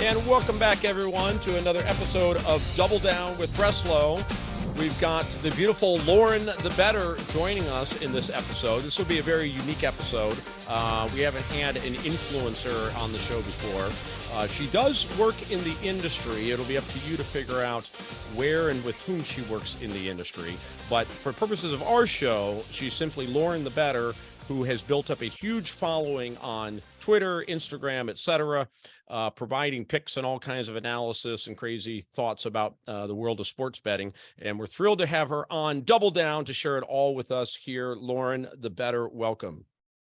And welcome back, everyone, to another episode of Double Down with Breslo. We've got the beautiful Lauren the Bettor joining us in this episode. This will be a very unique episode. We haven't had an influencer on the show before. She does work in the industry. It'll be up to you to figure out where and with whom she works in the industry. But for purposes of our show, she's simply Lauren the Bettor, who has built up a huge following on Twitter, Instagram, etc., providing picks and all kinds of analysis and crazy thoughts about the world of sports betting. And we're thrilled to have her on Double Down to share it all with us here. Lauren the Bettor, welcome.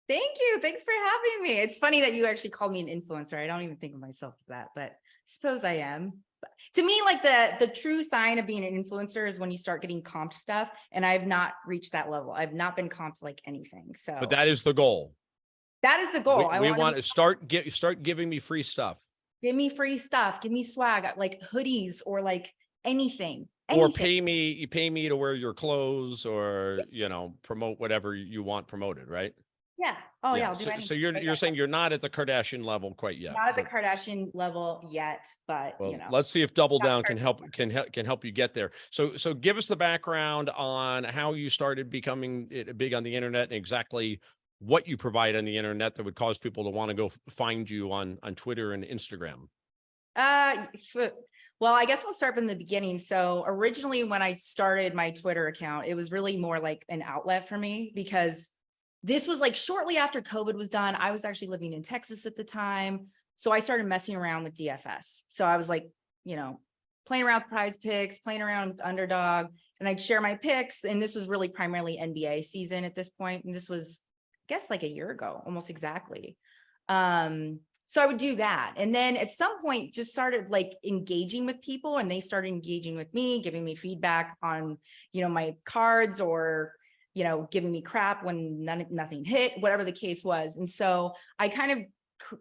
Thank you. Thanks for having me. It's funny that you actually called me an influencer. I don't even think of myself as that, but I suppose I am. But to me, like the true sign of being an influencer is when you start getting comped stuff, and I've not reached that level. I've not been comped like anything. So, but that is the goal. That is the goal. We want to start giving me free stuff. Give me free stuff. Give me swag, like hoodies or like anything. Or pay me to wear your clothes, or promote whatever you want promoted, right? Yeah. Oh yeah. So you're saying you're not at the Kardashian level quite yet. Not at the Kardashian level yet, but let's see if Double Down can help you get there. So give us the background on how you started becoming big on the internet and exactly what you provide on the internet that would cause people to want to go find you on Twitter and Instagram. Well, I guess I'll start from the beginning. So originally when I started my Twitter account, it was really more like an outlet for me, because this was like shortly after COVID was done. I was actually living in Texas at the time. So I started messing around with DFS. So I was like, playing around with Prize Picks, playing around with Underdog, and I'd share my picks. And this was really primarily NBA season at this point. And this was, I guess, like a year ago, almost exactly. So I would do that. And then at some point just started like engaging with people, and they started engaging with me, giving me feedback on, my cards, or giving me crap when nothing hit, whatever the case was. And so I kind of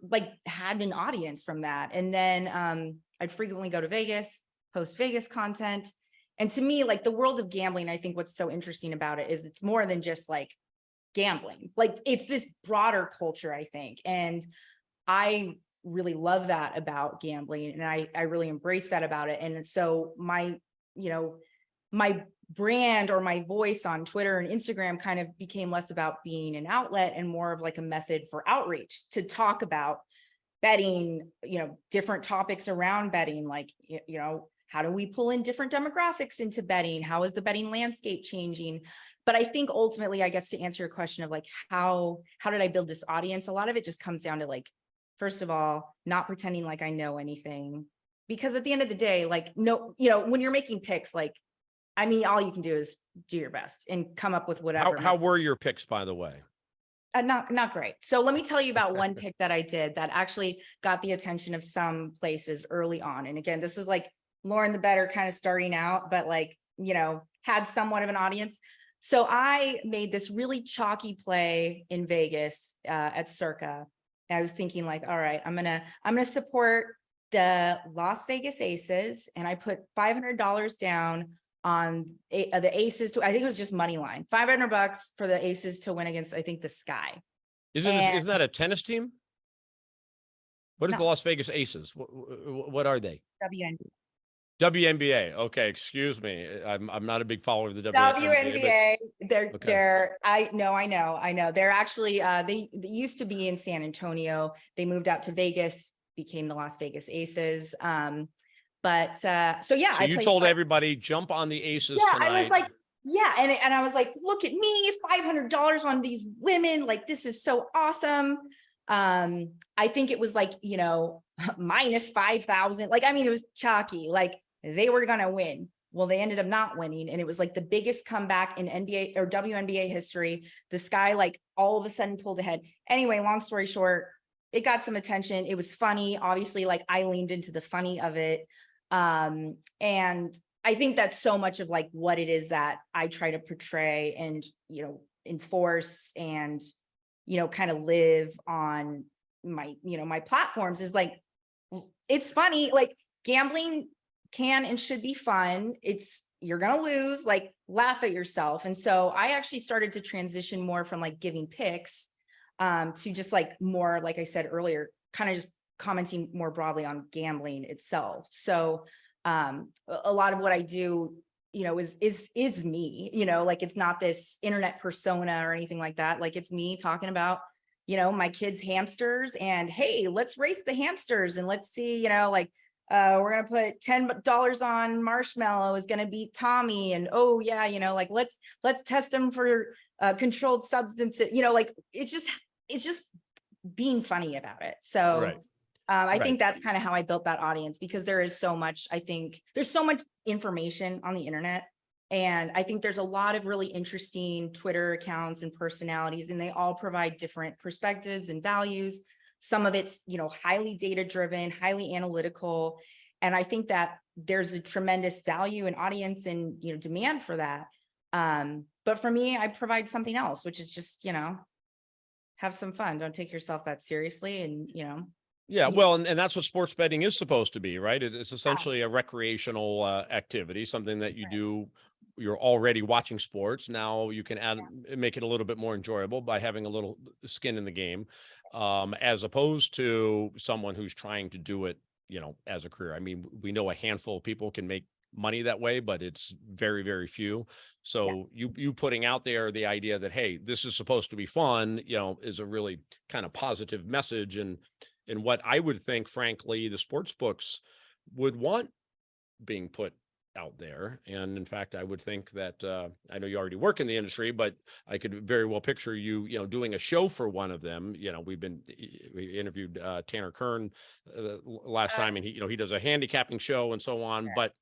like had an audience from that. And then I'd frequently go to Vegas, post Vegas content. And to me, like the world of gambling, I think what's so interesting about it is it's more than just like gambling. Like it's this broader culture, I think. And I really love that about gambling. And I really embrace that about it. And so my brand or my voice on Twitter and Instagram kind of became less about being an outlet and more of like a method for outreach to talk about betting, different topics around betting, like, how do we pull in different demographics into betting? How is the betting landscape changing? But I think ultimately, I guess, to answer your question of like, how did I build this audience? A lot of it just comes down to like, first of all, not pretending like I know anything, because at the end of the day, like, no, when you're making picks, like, all you can do is do your best and come up with whatever. How were your picks, by the way? Not great. So let me tell you about one pick that I did that actually got the attention of some places early on. And again, this was like Lauren the Bettor kind of starting out, but like, had somewhat of an audience. So I made this really chalky play in Vegas at Circa. I was thinking like, all right, I'm gonna support the Las Vegas Aces, and I put $500 down on the Aces I think it was just money line, $500 for the Aces to win against, I think, the Sky. Isn't that a tennis team? What is the Las Vegas Aces? What are they? WNBA. Okay, excuse me. I'm not a big follower of the WNBA. They're I know. They're actually they used to be in San Antonio. They moved out to Vegas, became the Las Vegas Aces. So you told everybody jump on the Aces tonight. I was like, and I was like, look at me, $500 on these women, like this is so awesome. I think it was like, minus 5,000. Like, it was chalky, like they were gonna win. Well, they ended up not winning, and it was like the biggest comeback in NBA or WNBA history. The Sky like all of a sudden pulled ahead. Anyway, long story short, it got some attention. It was funny. Obviously, like I leaned into the funny of it. And I think that's so much of like what it is that I try to portray and, enforce and, kind of live on my, my platforms is like, it's funny, like gambling can and should be fun. You're going to lose, like laugh at yourself. And so I actually started to transition more from like giving picks, to just like more, like I said earlier, kind of just commenting more broadly on gambling itself. So a lot of what I do, is me, like it's not this internet persona or anything like that. Like it's me talking about, my kids' hamsters and hey, let's race the hamsters and let's see, we're going to put $10 on Marshmallow is going to beat Tommy. And, oh yeah, like let's test them for controlled substances, like it's just being funny about it. So Right. I think that's kind of how I built that audience, because there is so much, I think there's so much information on the internet. And I think there's a lot of really interesting Twitter accounts and personalities, and they all provide different perspectives and values. Some of it's, highly data driven, highly analytical. And I think that there's a tremendous value and audience and, demand for that. But for me, I provide something else, which is just, have some fun. Don't take yourself that seriously. And, Yeah, well, and that's what sports betting is supposed to be, right? It's essentially a recreational activity, something that you do. You're already watching sports. Now you can make it a little bit more enjoyable by having a little skin in the game, as opposed to someone who's trying to do it, as a career. I mean, we know a handful of people can make money that way, but it's very, very few. So you putting out there the idea that, hey, this is supposed to be fun, is a really kind of positive message. And what I would think, frankly, the sports books would want being put out there. And in fact, I would think that I know you already work in the industry, but I could very well picture you, doing a show for one of them. We interviewed Tanner Kern last time, and he does a handicapping show and so on. But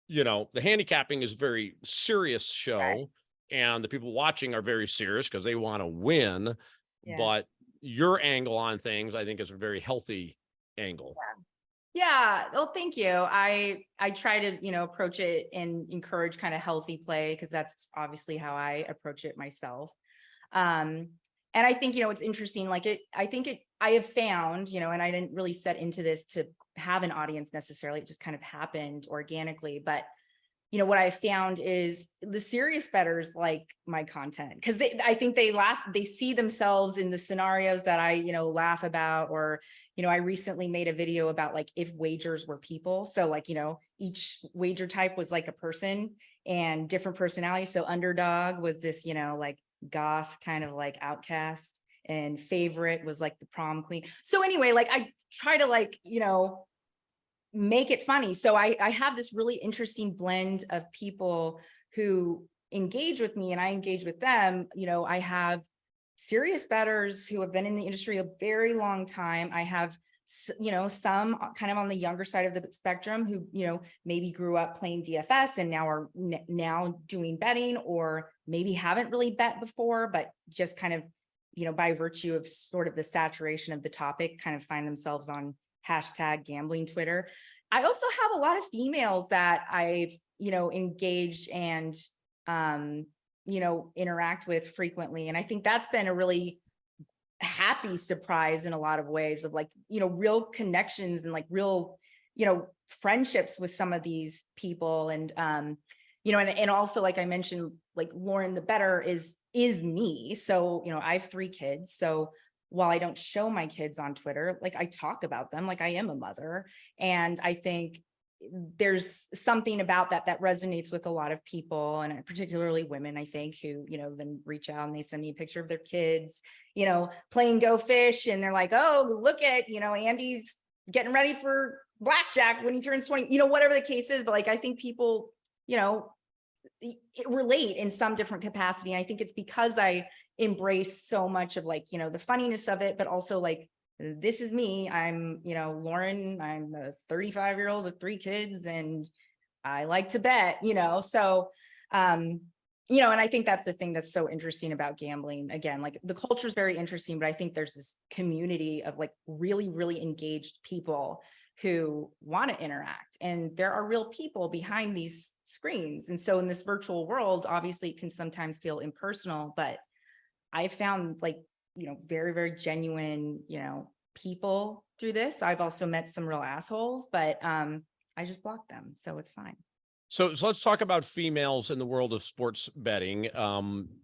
the handicapping is a very serious show, and the people watching are very serious because they want to win. But your angle on things, I think, is a very healthy angle. Yeah. Well, thank you. I try to, approach it and encourage kind of healthy play, because that's obviously how I approach it myself. And I think, it's interesting, I have found, and I didn't really set into this to have an audience necessarily. It just kind of happened organically. But what I found is the serious bettors like my content, because I think they see themselves in the scenarios that I, laugh about. Or, I recently made a video about like if wagers were people. So like, each wager type was like a person and different personalities. So underdog was this, like goth kind of like outcast, and favorite was like the prom queen. So anyway, like I try to make it funny. So I have this really interesting blend of people who engage with me and I engage with them. I have serious bettors who have been in the industry a very long time. I have, some kind of on the younger side of the spectrum who, maybe grew up playing DFS and now are now doing betting, or maybe haven't really bet before, but just kind of, by virtue of sort of the saturation of the topic, kind of find themselves on #gambling Twitter. I also have a lot of females that I've, engaged and, interact with frequently. And I think that's been a really happy surprise in a lot of ways, of like, real connections and like real, friendships with some of these people. And, and also, like I mentioned, like Lauren the Bettor is me. So, I have 3 kids. So while I don't show my kids on Twitter, like I talk about them, like I am a mother. And I think there's something about that resonates with a lot of people, and particularly women, I think, who, then reach out and they send me a picture of their kids, playing Go Fish. And they're like, oh, look at, Andy's getting ready for blackjack when he turns 20, whatever the case is. But like, I think people, relate in some different capacity. And I think it's because I embrace so much of like, the funniness of it, but also like, this is me. I'm, Lauren, I'm a 35-year-old with 3 kids and I like to bet, so, and I think that's the thing that's so interesting about gambling. Again, like the culture is very interesting, but I think there's this community of like really, really engaged people who want to interact, and there are real people behind these screens. And so in this virtual world, obviously it can sometimes feel impersonal, but I found like, very, very genuine, people through this. I've also met some real assholes, but I just block them. So it's fine. So let's talk about females in the world of sports betting.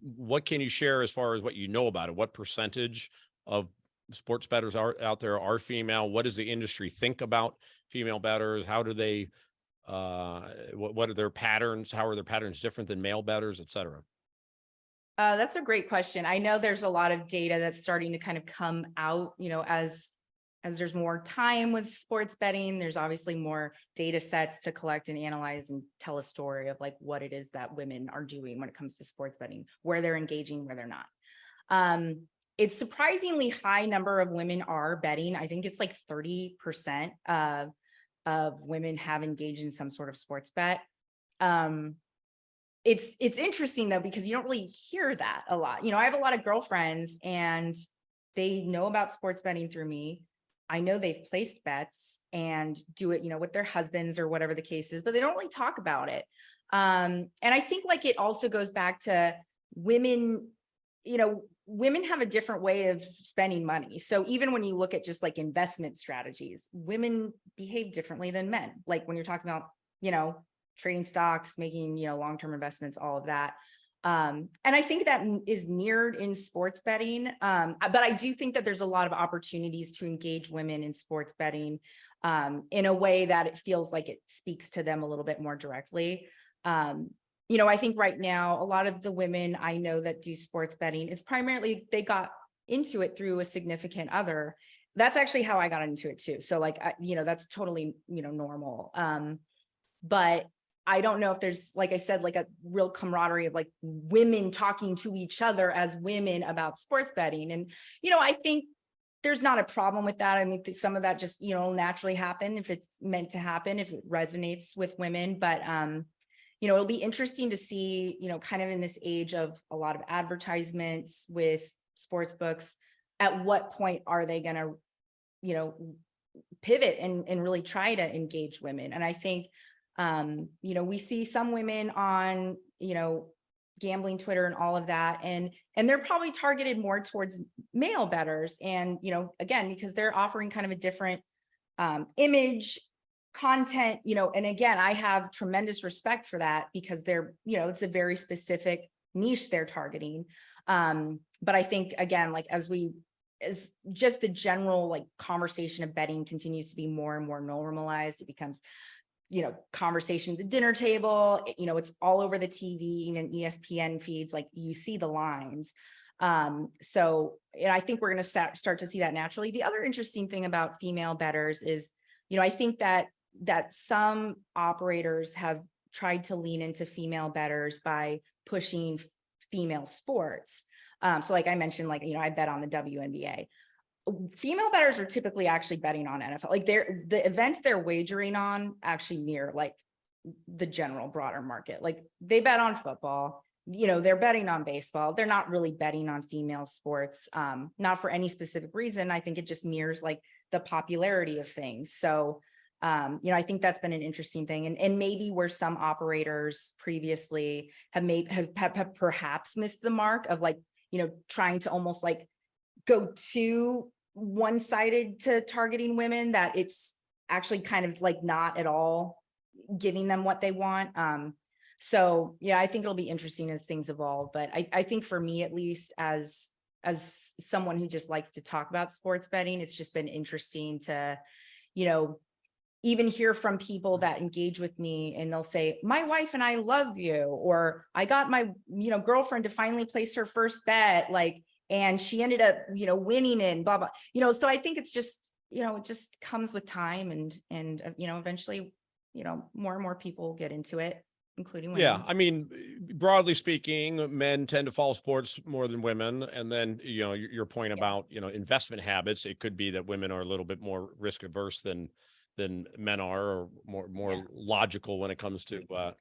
What can you share as far as what you know about it? What percentage of sports bettors are out there are female? What does the industry think about female bettors? How do they, what are their patterns? How are their patterns different than male bettors, et cetera? That's a great question. I know there's a lot of data that's starting to kind of come out, as there's more time with sports betting, there's obviously more data sets to collect and analyze and tell a story of like what it is that women are doing when it comes to sports betting, where they're engaging, where they're not. It's surprisingly high number of women are betting. I think it's like 30% of women have engaged in some sort of sports bet. It's interesting though, because you don't really hear that a lot. I have a lot of girlfriends and they know about sports betting through me. I know they've placed bets and do it, with their husbands or whatever the case is, but they don't really talk about it. And I think like it also goes back to women, women have a different way of spending money. So even when you look at just like investment strategies, women behave differently than men. Like when you're talking about, trading stocks, making, long-term investments, all of that. And I think that is mirrored in sports betting. But I do think that there's a lot of opportunities to engage women in sports betting in a way that it feels like it speaks to them a little bit more directly. I think right now, a lot of the women I know that do sports betting, it's primarily they got into it through a significant other. That's actually how I got into it too. So like, that's totally, normal. But I don't know if there's, like I said, like a real camaraderie of like women talking to each other as women about sports betting. And, I think there's not a problem with that. I mean, some of that just, naturally happen if it's meant to happen, if it resonates with women. But, it'll be interesting to see, kind of in this age of a lot of advertisements with sports books, at what point are they going to, pivot and really try to engage women. And I think, we see some women on, gambling Twitter and all of that. And they're probably targeted more towards male bettors. And, again, because they're offering kind of a different image, content, and again, I have tremendous respect for that because they're, it's a very specific niche they're targeting. But I think, again, like as just the general like conversation of betting continues to be more and more normalized, it becomes conversation at the dinner table, it's all over the TV, even ESPN feeds, like you see the lines. So I think we're going to start to see that naturally. The other interesting thing about female bettors is, I think that some operators have tried to lean into female bettors by pushing female sports. So like I mentioned, like, I bet on the WNBA. Female bettors are typically actually betting on NFL. Like the events they're wagering on actually mirror like the general broader market. Like they bet on football, they're betting on baseball. They're not really betting on female sports, not for any specific reason. I think it just mirrors like the popularity of things. So, I think that's been an interesting thing. And maybe where some operators previously have perhaps missed the mark of like, trying to almost like go too one-sided to targeting women, that it's actually kind of like not at all giving them what they want. So yeah, I think it'll be interesting as things evolve. But I think for me, at least as someone who just likes to talk about sports betting, it's just been interesting to, even hear from people that engage with me and they'll say, my wife and I love you, or I got my, girlfriend to finally place her first bet, like, and she ended up, winning and blah, blah, so I think it's just, it just comes with time and eventually, more and more people get into it, including women. Yeah. I mean, broadly speaking, men tend to follow sports more than women. And then, your point about, investment habits, it could be that women are a little bit more risk averse than men are, or more logical when it comes to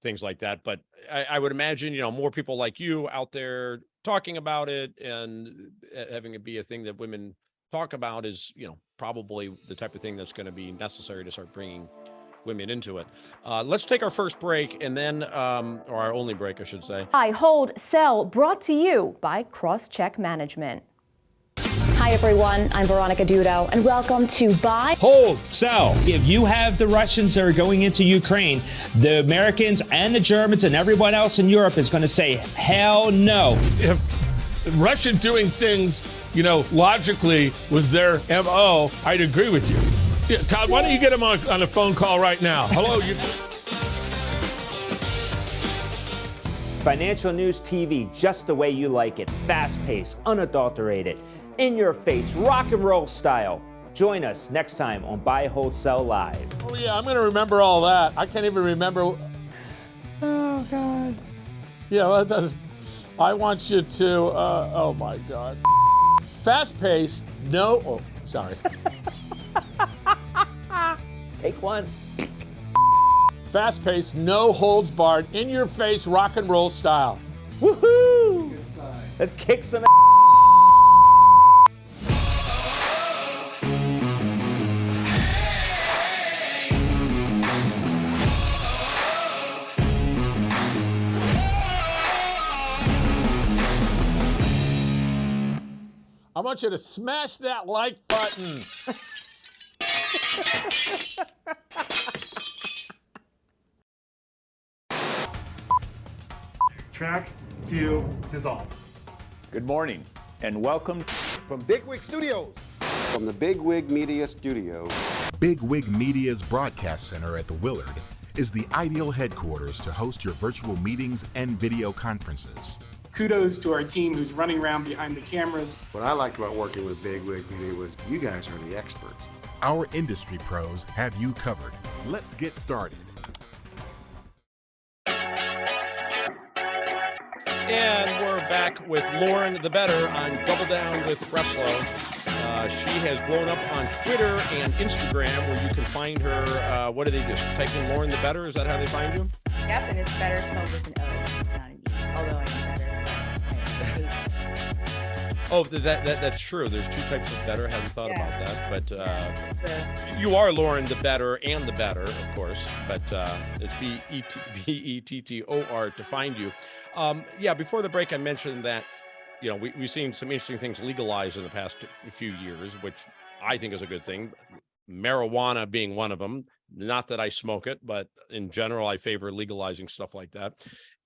things like that. But I would imagine, more people like you out there talking about it and having it be a thing that women talk about is, probably the type of thing that's going to be necessary to start bringing women into it. Let's take our first break and then, or our only break, I should say. Buy, hold, sell, brought to you by Crosscheck Management. Hi everyone, I'm Veronica Dudo, and welcome to Buy, Hold, Sell. If you have the Russians that are going into Ukraine, the Americans and the Germans and everyone else in Europe is going to say, hell no. If Russia doing things, logically was their MO, I'd agree with you. Yeah, Todd, why don't you get him on a phone call right now? Hello, you. Financial News TV, just the way you like it. Fast-paced, unadulterated, in-your-face, rock and roll style. Join us next time on Buy, Hold, Sell Live. Oh, yeah, I'm going to remember all that. I can't even remember. Oh, God. Yeah, well, that does. I want you to, oh, my God. Fast-paced, no. Oh, sorry. Take one. Fast-paced, no holds barred, in-your-face, rock and roll style. Woohoo! Let's kick some ass. I want you to smash that like button. Track, cue, dissolve. Good morning and welcome from Bigwig Studios. From the Bigwig Media Studio. Bigwig Media's broadcast center at the Willard is the ideal headquarters to host your virtual meetings and video conferences. Kudos to our team who's running around behind the cameras. What I liked about working with Bigwig Media was you guys are the experts. Our industry pros have you covered. Let's get started. And we're back with Lauren the Bettor on Double Down with Breslo. She has blown up on Twitter and Instagram, where you can find her. What do they do? Type in Lauren the Bettor. Is that how they find you? Yep, and it's better spelled with an O, not an E. Although I know better. Oh, that's true. There's two types of Bettor. Hadn't thought about that, but you are Lauren the Bettor and the Bettor, of course. But it's Bettor to find you. Before the break, I mentioned that we've seen some interesting things legalized in the past few years, which I think is a good thing. Marijuana being one of them. Not that I smoke it, but in general, I favor legalizing stuff like that,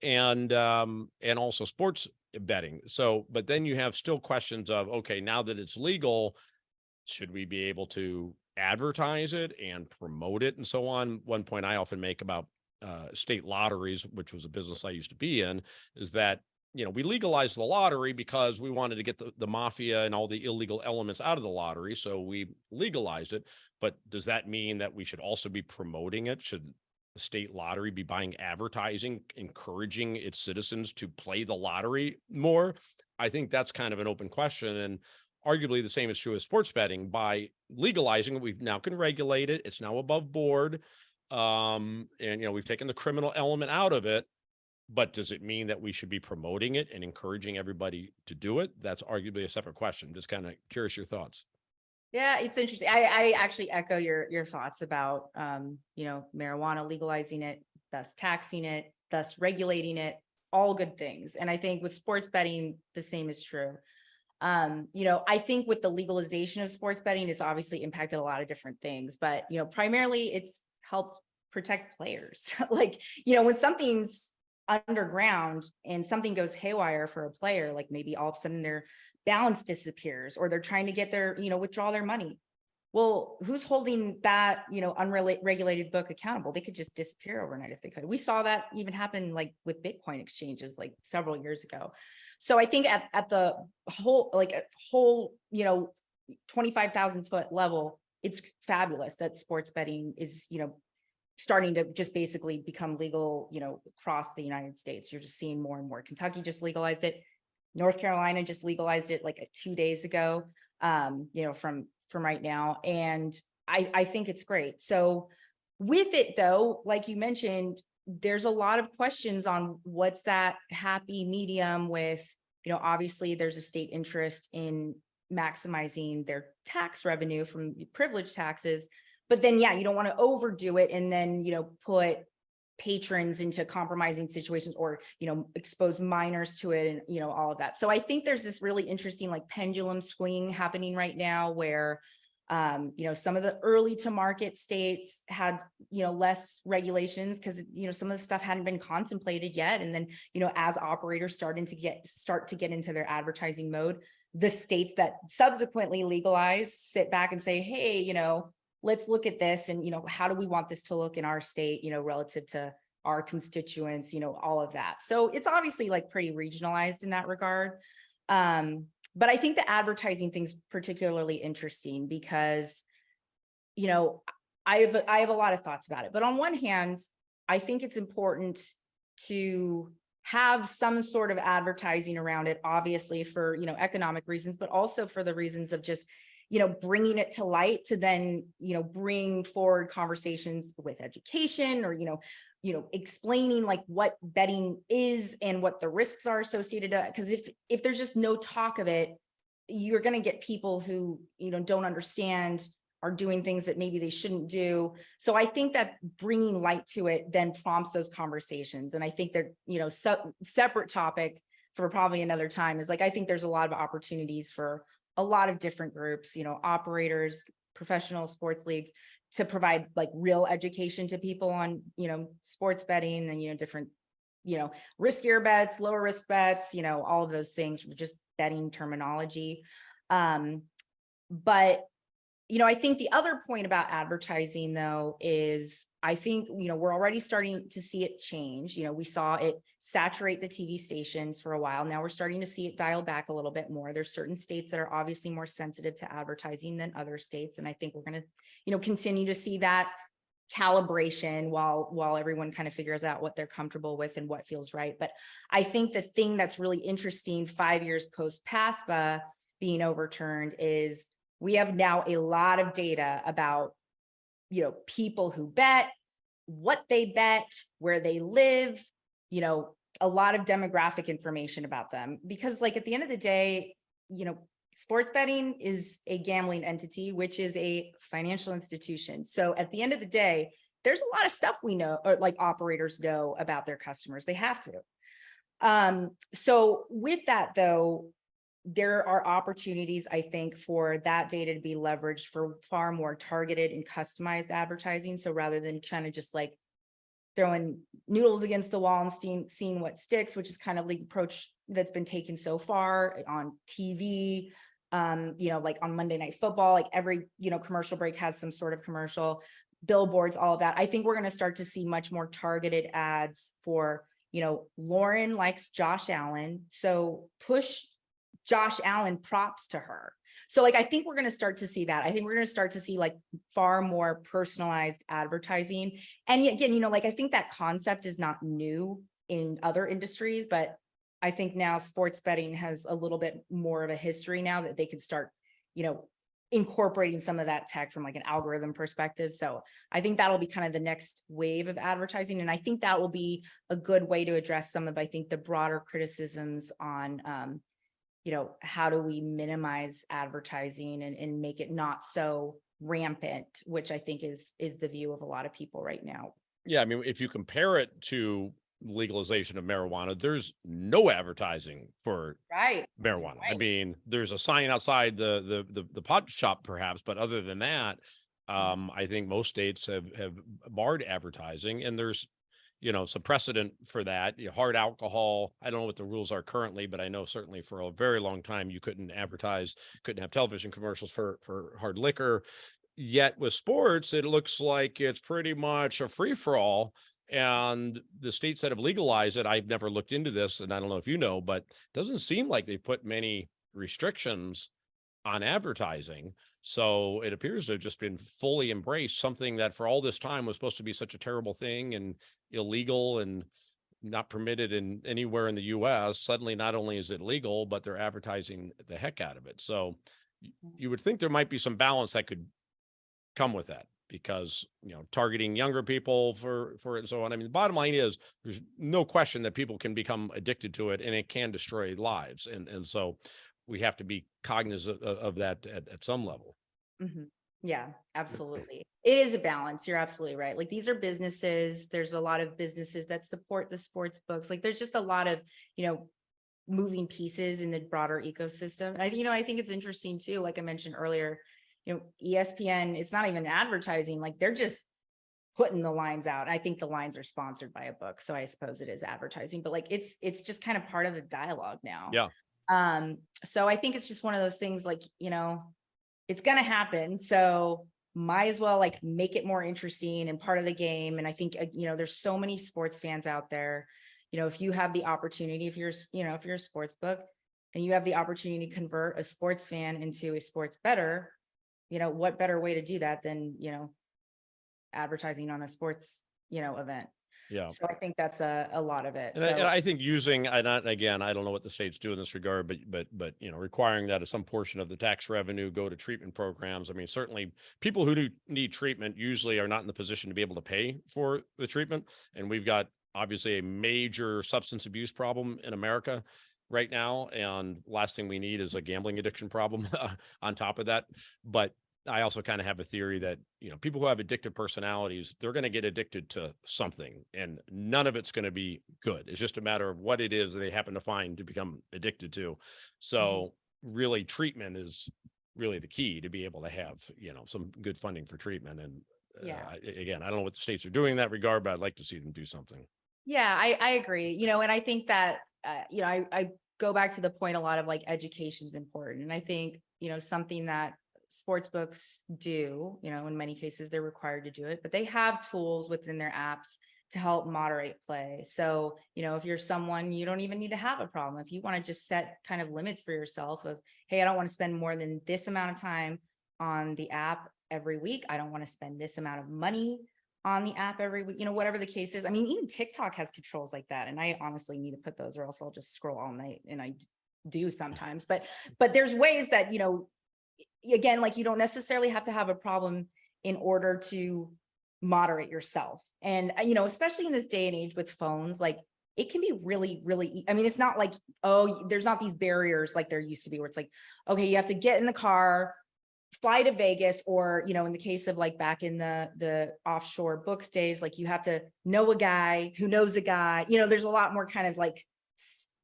and also sports betting. So, but then you have still questions of, okay, now that it's legal, should we be able to advertise it and promote it and so on? One point I often make about state lotteries, which was a business I used to be in, is that we legalized the lottery because we wanted to get the mafia and all the illegal elements out of the lottery. So we legalized it. But does that mean that we should also be promoting it? Should the state lottery be buying advertising, encouraging its citizens to play the lottery more? I think that's kind of an open question. And arguably the same is true with sports betting. By legalizing it, we now can regulate it. It's now above board. And we've taken the criminal element out of it. But does it mean that we should be promoting it and encouraging everybody to do it? That's arguably a separate question. Just kind of curious your thoughts. Yeah, it's interesting. I actually echo your thoughts about, marijuana, legalizing it, thus taxing it, thus regulating it, all good things. And I think with sports betting, the same is true. I think with the legalization of sports betting, it's obviously impacted a lot of different things, but, primarily it's helped protect players. When something's underground and something goes haywire for a player, like maybe all of a sudden their balance disappears or they're trying to get their, withdraw their money. Well, who's holding that, unregulated book accountable? They could just disappear overnight if they could. We saw that even happen like with Bitcoin exchanges like several years ago. So I think at the whole 25,000 foot level, it's fabulous that sports betting is, starting to just basically become legal, across the United States. You're just seeing more and more. Kentucky just legalized it. North Carolina just legalized it like 2 days ago, from right now. And I think it's great. So with it though, like you mentioned, there's a lot of questions on what's that happy medium with, obviously there's a state interest in maximizing their tax revenue from privilege taxes. But then, you don't want to overdo it and then, put patrons into compromising situations or, expose minors to it and, all of that. So I think there's this really interesting like pendulum swing happening right now where Some of the early to market states had, less regulations because, some of the stuff hadn't been contemplated yet. And then, as operators start to get into their advertising mode, the states that subsequently legalize sit back and say, hey, let's look at this. And, how do we want this to look in our state, relative to our constituents, all of that. So it's obviously like pretty regionalized in that regard. But I think the advertising thing's particularly interesting because, I have a lot of thoughts about it. But on one hand, I think it's important to have some sort of advertising around it, obviously for, economic reasons, but also for the reasons of just, bringing it to light to then, bring forward conversations with education or, explaining like what betting is and what the risks are associated to, because if there's just no talk of it, you're going to get people who, don't understand, are doing things that maybe they shouldn't do. So I think that bringing light to it then prompts those conversations. And I think that, separate topic for probably another time is like, I think there's a lot of opportunities for a lot of different groups, operators, professional sports leagues, to provide like real education to people on, sports betting and, different, riskier bets, lower risk bets, all of those things, just betting terminology. But, I think the other point about advertising though, is I think, we're already starting to see it change. We saw it saturate the TV stations for a while. Now we're starting to see it dial back a little bit more. There's certain states that are obviously more sensitive to advertising than other states. And I think we're going to, continue to see that calibration while everyone kind of figures out what they're comfortable with and what feels right. But I think the thing that's really interesting 5 years post PASPA being overturned is we have now a lot of data about, people who bet, what they bet, where they live, a lot of demographic information about them. Because like at the end of the day, sports betting is a gambling entity, which is a financial institution. So at the end of the day, there's a lot of stuff we know, or like operators know about their customers. They have to. So with that though, there are opportunities, I think, for that data to be leveraged for far more targeted and customized advertising. So rather than kind of just like throwing noodles against the wall and seeing what sticks, which is kind of the approach that's been taken so far on TV, like on Monday Night Football, like every, commercial break has some sort of commercial, billboards, all of that. I think we're going to start to see much more targeted ads for, Lauren likes Josh Allen, so push Josh Allen props to her. So like, I think we're going to start to see that. I think we're going to start to see like far more personalized advertising. And again, like, I think that concept is not new in other industries, but I think now sports betting has a little bit more of a history now that they can start, incorporating some of that tech from like an algorithm perspective. So I think that'll be kind of the next wave of advertising. And I think that will be a good way to address some of, I think, the broader criticisms on, how do we minimize advertising and make it not so rampant, which I think is the view of a lot of people right now. Yeah, I mean, if you compare it to legalization of marijuana, there's no advertising for marijuana. Right. I mean, there's a sign outside the pot shop perhaps, but other than that, I think most states have barred advertising, and there's some precedent for that. Hard alcohol, I don't know what the rules are currently, but I know certainly for a very long time you couldn't advertise, couldn't have television commercials for hard liquor. Yet with sports, it looks like it's pretty much a free-for-all. And the states that have legalized it, I've never looked into this, and I don't know if you know, but it doesn't seem like they put many restrictions on advertising. So it appears to have just been fully embraced, something that for all this time was supposed to be such a terrible thing and illegal and not permitted in anywhere in the US. Suddenly, not only is it legal, but they're advertising the heck out of it. So you would think there might be some balance that could come with that, because targeting younger people for it and so on. I mean, the bottom line is there's no question that people can become addicted to it, and it can destroy lives. And so we have to be cognizant of that at some level. Mm-hmm. Yeah, absolutely. It is a balance. You're absolutely right. Like, these are businesses. There's a lot of businesses that support the sports books. Like, there's just a lot of, moving pieces in the broader ecosystem. And I think it's interesting too, like I mentioned earlier, ESPN, it's not even advertising, like they're just putting the lines out. I think the lines are sponsored by a book, so I suppose it is advertising, but like it's just kind of part of the dialogue now. Yeah. So I think it's just one of those things, like, it's gonna happen. So might as well like make it more interesting and part of the game. And I think, there's so many sports fans out there. If you have the opportunity, if you're a sports book and you have the opportunity to convert a sports fan into a sports bettor, what better way to do that than, advertising on a sports, event. Yeah. So I think that's a lot of it. And, So and I think using, again, I don't know what the states do in this regard, but requiring that some portion of the tax revenue go to treatment programs. I mean, certainly people who do need treatment usually are not in the position to be able to pay for the treatment. And we've got obviously a major substance abuse problem in America right now. And last thing we need is a gambling addiction problem on top of that. But I also kind of have a theory that, people who have addictive personalities, they're going to get addicted to something, and none of it's going to be good. It's just a matter of what it is they happen to find to become addicted to. So really treatment is really the key to be able to have, some good funding for treatment. And again, I don't know what the states are doing in that regard, but I'd like to see them do something. Yeah, I agree. And I think that, I go back to the point a lot of like education is important. And I think, something that sports books do, in many cases they're required to do it, but they have tools within their apps to help moderate play. So, if you're someone, you don't even need to have a problem. If you want to just set kind of limits for yourself of, hey, I don't want to spend more than this amount of time on the app every week. I don't want to spend this amount of money on the app every week, whatever the case is. I mean, even TikTok has controls like that. And I honestly need to put those, or else I'll just scroll all night. And I do sometimes, but there's ways that, again, like you don't necessarily have to have a problem in order to moderate yourself. And, especially in this day and age with phones, like it can be really, really, I mean, it's not like, oh, there's not these barriers like there used to be where it's like, okay, you have to get in the car, fly to Vegas, or, in the case of like back in the offshore books days, like you have to know a guy who knows a guy, there's a lot more kind of like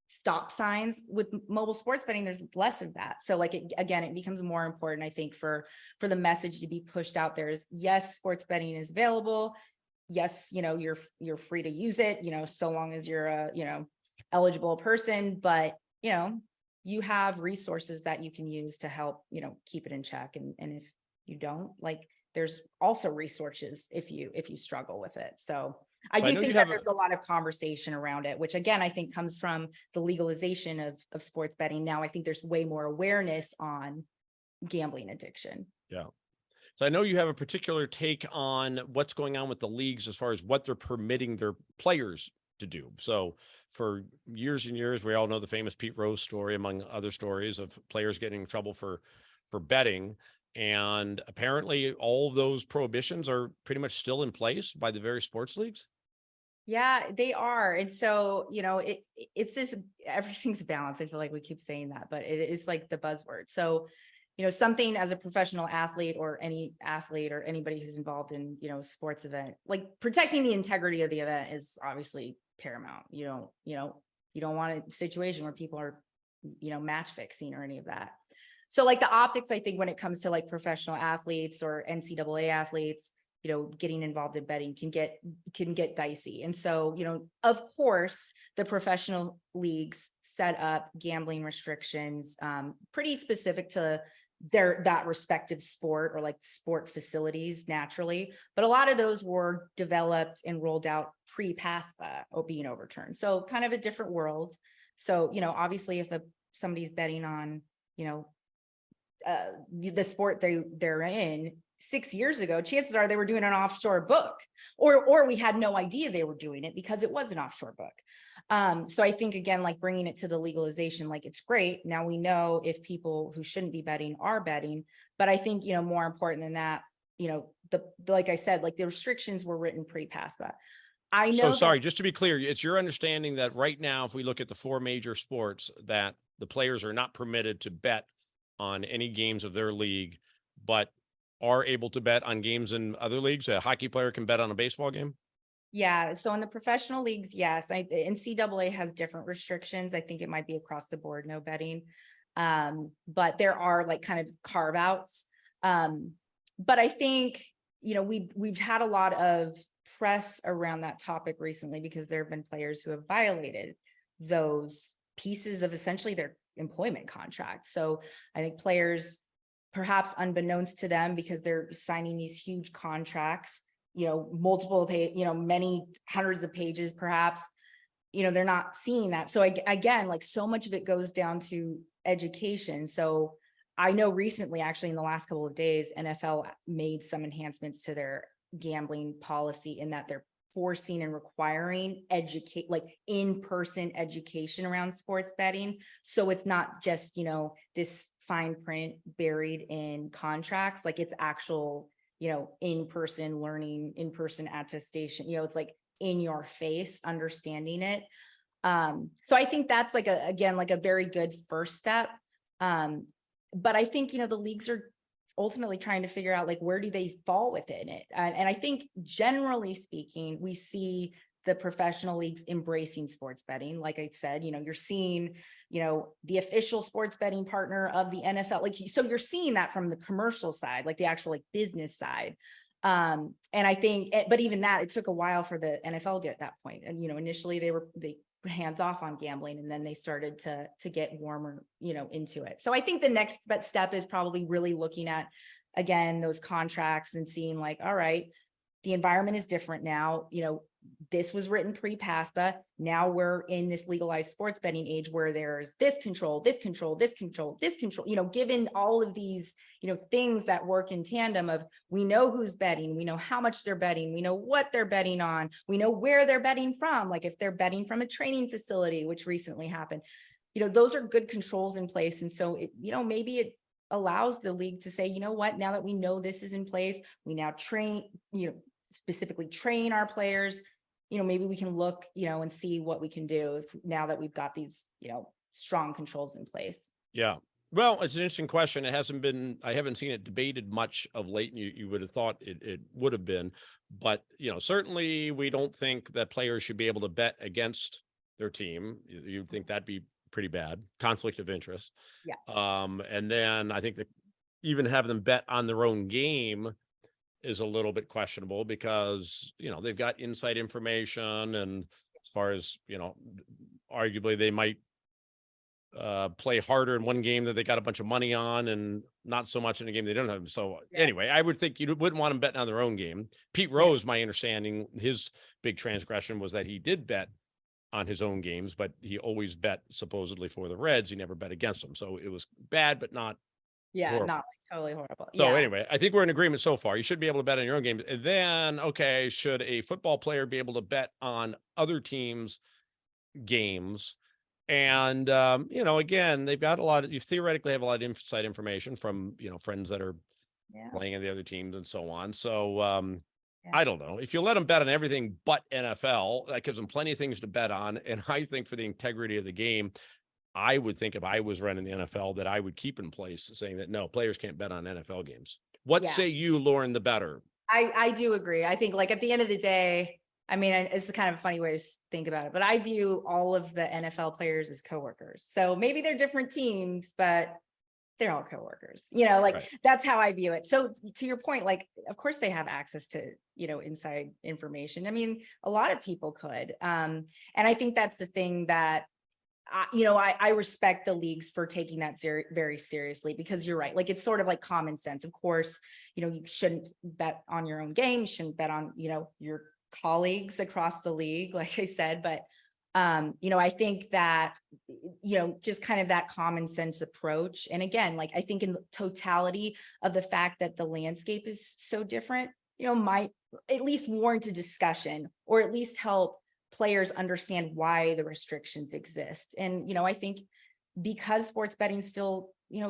stop signs. With mobile sports betting, there's less of that. So like, it becomes more important, I think, for the message to be pushed out there is, yes, sports betting is available. Yes, you're free to use it, so long as you're a, eligible person, but, you have resources that you can use to help, keep it in check. And if you don't, like, there's also resources if you struggle with it. So I do think that there's a lot of conversation around it, which again, I think comes from the legalization of sports betting. Now, I think there's way more awareness on gambling addiction. Yeah. So I know you have a particular take on what's going on with the leagues as far as what they're permitting their players to do. So for years and years, we all know the famous Pete Rose story, among other stories of players getting in trouble for betting. And apparently all of those prohibitions are pretty much still in place by the various sports leagues. Yeah, they are. And so, it's this, everything's balanced. I feel like we keep saying that, but it is like the buzzword. So, something as a professional athlete or any athlete or anybody who's involved in, a sports event, like protecting the integrity of the event is obviously paramount. You don't want a situation where people are, match fixing or any of that. So like the optics, I think when it comes to like professional athletes or NCAA athletes, getting involved in betting can get dicey. And so, of course, the professional leagues set up gambling restrictions, pretty specific to that respective sport or like sport facilities naturally. But a lot of those were developed and rolled out pre-PASPA or being overturned. So kind of a different world. So, obviously if somebody's betting on, the sport they're in 6 years ago, chances are they were doing an offshore book, or we had no idea they were doing it because it was an offshore book. So I think, again, like bringing it to the legalization, like it's great. Now we know if people who shouldn't be betting are betting, but I think, more important than that, like I said, like the restrictions were written pre-PASPA. I know. So sorry, just to be clear, it's your understanding that right now, if we look at the four major sports, that the players are not permitted to bet on any games of their league, but are able to bet on games in other leagues. A hockey player can bet on a baseball game. Yeah. So in the professional leagues, yes. The NCAA has different restrictions. I think it might be across the board, no betting. But there are like kind of carve outs. But I think, we've had a lot of press around that topic recently because there have been players who have violated those pieces of essentially their employment contract. So I think players, perhaps unbeknownst to them, because they're signing these huge contracts, multiple many hundreds of pages, perhaps, they're not seeing that. So again, like, so much of it goes down to education. So I know recently, actually in the last couple of days, NFL made some enhancements to their gambling policy in that they're forcing and requiring in-person education around sports betting. So it's not just, this fine print buried in contracts, like it's actual, in-person learning, in-person attestation, it's like in your face, understanding it. So I think that's like a very good first step. But I think, the leagues are ultimately trying to figure out, like, where do they fall within it? And I think, generally speaking, we see the professional leagues embracing sports betting. Like I said, you're seeing, the official sports betting partner of the NFL. So you're seeing that from the commercial side, like the actual business side. And I think, but even that, it took a while for the NFL to get at that point. And, initially they hands off on gambling, and then they started to get warmer, into it. So I think the next step is probably really looking at, again, those contracts and seeing, like, all right, the environment is different now. This was written pre-PASPA. Now we're in this legalized sports betting age where there's this control, this control, this control, this control, given all of these, things that work in tandem of, we know who's betting, we know how much they're betting, we know what they're betting on, we know where they're betting from. Like if they're betting from a training facility, which recently happened, those are good controls in place. And so, maybe it allows the league to say, what, now that we know this is in place, we now train, specifically train our players, maybe we can look, and see what we can do now that we've got these, strong controls in place. Yeah. Well, it's an interesting question. I haven't seen it debated much of late. And you would have thought it would have been, but, certainly we don't think that players should be able to bet against their team. You'd think that'd be pretty bad, conflict of interest. Yeah. And then I think that even have them bet on their own game is a little bit questionable because, they've got inside information, and as far as, arguably they might play harder in one game that they got a bunch of money on and not so much in a game they don't have. So anyway, I would think you wouldn't want them betting on their own game. Pete Rose, my understanding, his big transgression was that he did bet on his own games, but he always bet supposedly for the Reds. He never bet against them. So it was bad, but not horrible. Not totally horrible. So anyway, I think we're in agreement so far. You should be able to bet on your own games. And then, okay, should a football player be able to bet on other teams' games? And, again, they've got you theoretically have a lot of inside information from, friends that are playing in the other teams and so on. So, I don't know. If you let them bet on everything but NFL, that gives them plenty of things to bet on. And I think for the integrity of the game, I would think if I was running the NFL that I would keep in place saying that no, players can't bet on NFL games. What say you, Lauren, the Bettor? I do agree. I think, like, at the end of the day, I mean, it's kind of a funny way to think about it, but I view all of the NFL players as coworkers. So maybe they're different teams, but they're all coworkers, That's how I view it. So to your point, like, of course they have access to, inside information. I mean, a lot of people could. And I think that's the thing that, I respect the leagues for taking that very seriously, because you're right. Like, it's sort of like common sense. Of course, you shouldn't bet on your own game. You shouldn't bet on, your colleagues across the league, like I said, but I think that, just kind of that common sense approach. And again, like, I think in the totality of the fact that the landscape is so different, might at least warrant a discussion, or at least help players understand why the restrictions exist. And, I think because sports betting still,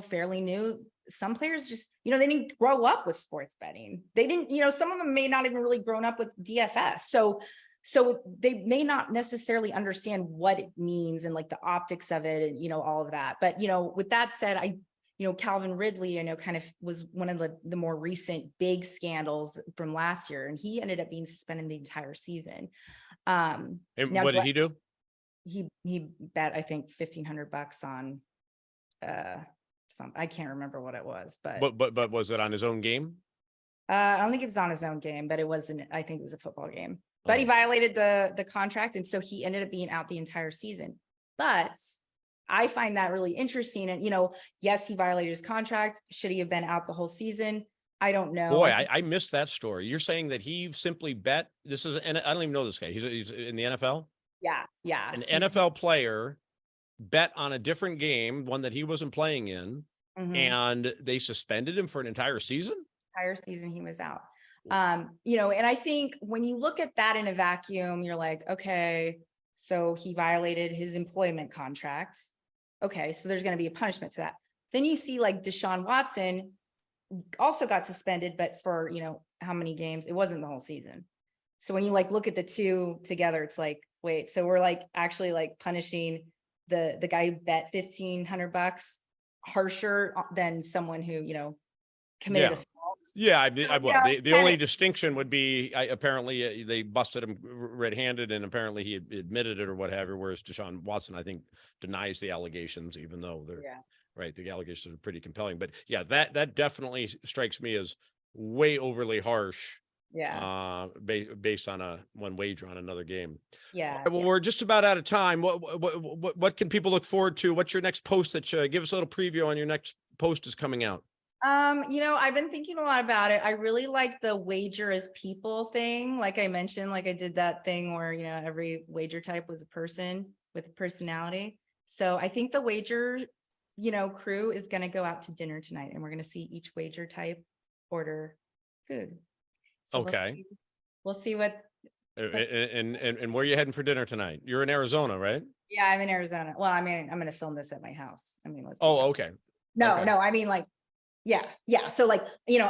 fairly new, some players just, they didn't grow up with sports betting. They didn't, some of them may not even really grown up with DFS. So they may not necessarily understand what it means and, like, the optics of it and, all of that. But, with that said, Calvin Ridley, kind of was one of the more recent big scandals from last year, and he ended up being suspended the entire season. And what did he do? He bet, I think, $1,500 on I can't remember what it was, but But was it on his own game? I don't think it was on his own game, but it wasn't. I think it was a football game. But he Oh. violated the contract, and so he ended up being out the entire season. But I find that really interesting. And yes, he violated his contract. Should he have been out the whole season? I don't know. Boy, I missed that story. You're saying that he simply bet. And I don't even know this guy. He's in the NFL. Yeah. An NFL player bet on a different game, one that he wasn't playing in, and they suspended him for an entire season. Entire season he was out. And I think when you look at that in a vacuum, you're like, okay, so he violated his employment contract. Okay, so there's going to be a punishment to that. Then you see like Deshaun Watson also got suspended, but for how many games? It wasn't the whole season. So when you like look at the two together, it's like, wait, so we're like actually like punishing the guy who bet $1,500 harsher than someone who committed assault. Yeah, the only distinction would be apparently they busted him red-handed, and apparently he admitted it or whatever. Whereas Deshaun Watson, I think, denies the allegations, even though they're right. The allegations are pretty compelling, but yeah, that definitely strikes me as way overly harsh. Yeah. Based on one wager on another game. Yeah. Well, we're just about out of time. What can people look forward to? What's your next post? Give us a little preview on your next post is coming out. I've been thinking a lot about it. I really like the wager as people thing. Like I mentioned, like I did that thing where, every wager type was a person with a personality. So I think the wager, crew is going to go out to dinner tonight, and we're going to see each wager type order food. So okay. We'll see what. And where are you heading for dinner tonight? You're in Arizona, right? Yeah, I'm in Arizona. Well, I mean, I'm going to film this at my house. I mean, okay. No, okay. I mean, like, yeah. So like,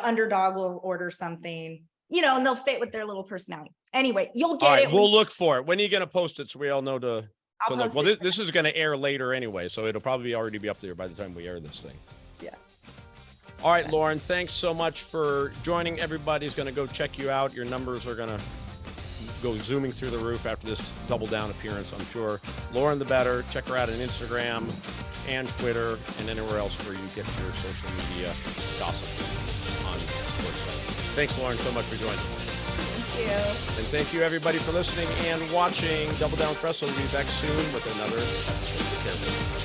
Underdog will order something, and they'll fit with their little personality. Anyway, you'll get it. We'll look for it. When are you going to post it so we all know to look? Well, this is going to air later anyway, so it'll probably already be up there by the time we air this thing. Yeah. All right, Lauren, thanks so much for joining. Everybody's going to go check you out. Your numbers are going to go zooming through the roof after this Double Down appearance, I'm sure. Lauren the Bettor, check her out on Instagram and Twitter and anywhere else where you get your social media gossip on Twitter. Thanks, Lauren, so much for joining. Thank you. And thank you, everybody, for listening and watching Double Down with Breslo. We'll be back soon with another episode. Take care.